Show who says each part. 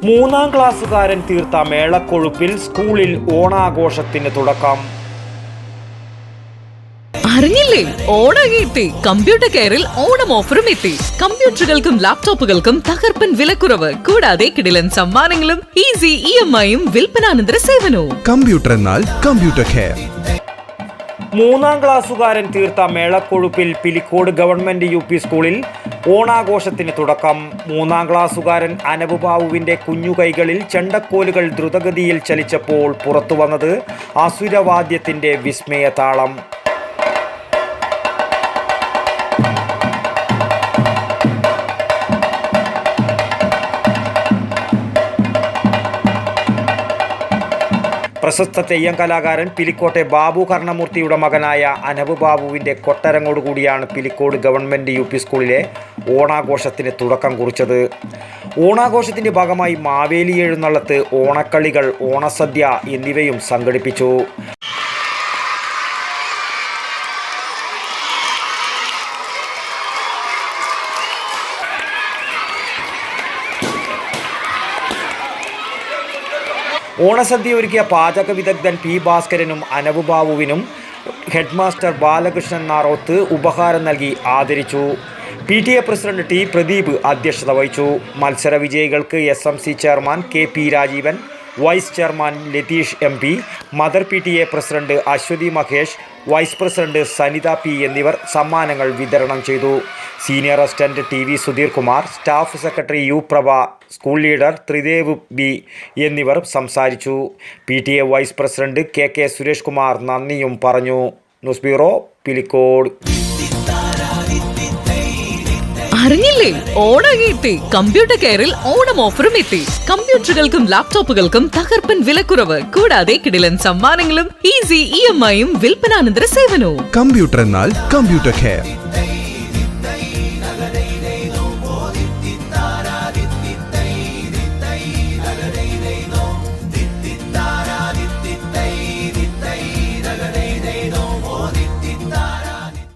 Speaker 1: മൂന്നാം ക്ലാസ്സുകാരൻ തീർത്ത മേളക്കൊഴുപ്പിൽ സ്കൂളിൽ ഓണാഘോഷത്തിന് തുടക്കം.
Speaker 2: അറിഞ്ഞില്ലേ, ഓണായിട്ട് കമ്പ്യൂട്ടർ കെയറിൽ ഓണം ഓഫറും എത്തി. കമ്പ്യൂട്ടറുകൾക്കും ലാപ്ടോപ്പുകൾക്കും തകർപ്പൻ വിലക്കുറവ്, കൂടാതെ കിടിലൻ സമ്മാനങ്ങളും ഈസി EMI-യും വിൽപ്പനാനന്തര സേവനവും.
Speaker 3: കമ്പ്യൂട്ടർ എന്നാൽ കമ്പ്യൂട്ടർ കെയർ.
Speaker 1: മൂന്നാം ക്ലാസ്സുകാരൻ തീർത്ത മേളക്കൊഴുപ്പിൽ പിലിക്കോട് ഗവൺമെന്റ് UP സ്കൂളിൽ ഓണാഘോഷത്തിന് തുടക്കം. മൂന്നാം ക്ലാസ്സുകാരൻ അനബ് ബാബുവിന്റെ കുഞ്ഞുകൈകളിൽ ചെണ്ടക്കോലുകൾ ദ്രുതഗതിയിൽ ചലിച്ചപ്പോൾ പുറത്തുവന്നത് അസുരവാദ്യത്തിന്റെ വിസ്മയതാളം. പ്രശസ്ത തെയ്യം കലാകാരൻ പിലിക്കോട്ടെ ബാബു കർണമൂർത്തിയുടെ മകനായ അനബ് ബാബുവിൻ്റെ കൊട്ടരങ്ങോടുകൂടിയാണ് പിലിക്കോട് ഗവൺമെൻറ് UP സ്കൂളിലെ ഓണാഘോഷത്തിന് തുടക്കം കുറിച്ചത്. ഓണാഘോഷത്തിൻ്റെ ഭാഗമായി മാവേലി എഴുന്നള്ളത്ത്, ഓണക്കളികൾ, ഓണസദ്യ എന്നിവയും സംഘടിപ്പിച്ചു. ഓണസദ്യ ഒരുക്കിയ പാചക വിദഗ്ധൻ P. ഭാസ്കരനും അനബ് ബാബുവിനും ഹെഡ് മാസ്റ്റർ ബാലകൃഷ്ണൻ നാറോത്ത് ഉപഹാരം നൽകി ആദരിച്ചു. PTA president T. പ്രദീപ് അധ്യക്ഷത വഹിച്ചു. മത്സര വിജയികൾക്ക് SMC chairman KP Rajeevan, vice chairman Latheesh MP, mother PTA president Aswathy Mahesh, vice president Sanitha P എന്നിവർ സമ്മാനങ്ങൾ വിതരണം ചെയ്തു. Senior assistant TV Sudheer Kumar, staff secretary U. Prabha, school leader Thridev B എന്നിവർ സംസാരിച്ചു. PTA vice president KK Suresh Kumar നന്ദിയും പറഞ്ഞു. News bureau, Pilicode.
Speaker 2: അറിഞ്ഞില്ലേ, ഓണായിട്ട് കമ്പ്യൂട്ടർ കെയറിൽ ഓണം ഓഫറും എത്തി. കമ്പ്യൂട്ടറുകൾക്കും ലാപ്ടോപ്പുകൾക്കും തകർപ്പൻ വിലക്കുറവ്, കൂടാതെ കിടിലൻ സമ്മാനങ്ങളും ഈസി EMI-യും വിൽപ്പനാനന്തര സേവനവും.
Speaker 3: കമ്പ്യൂട്ടർ എന്നാൽ കമ്പ്യൂട്ടർ കെയർ.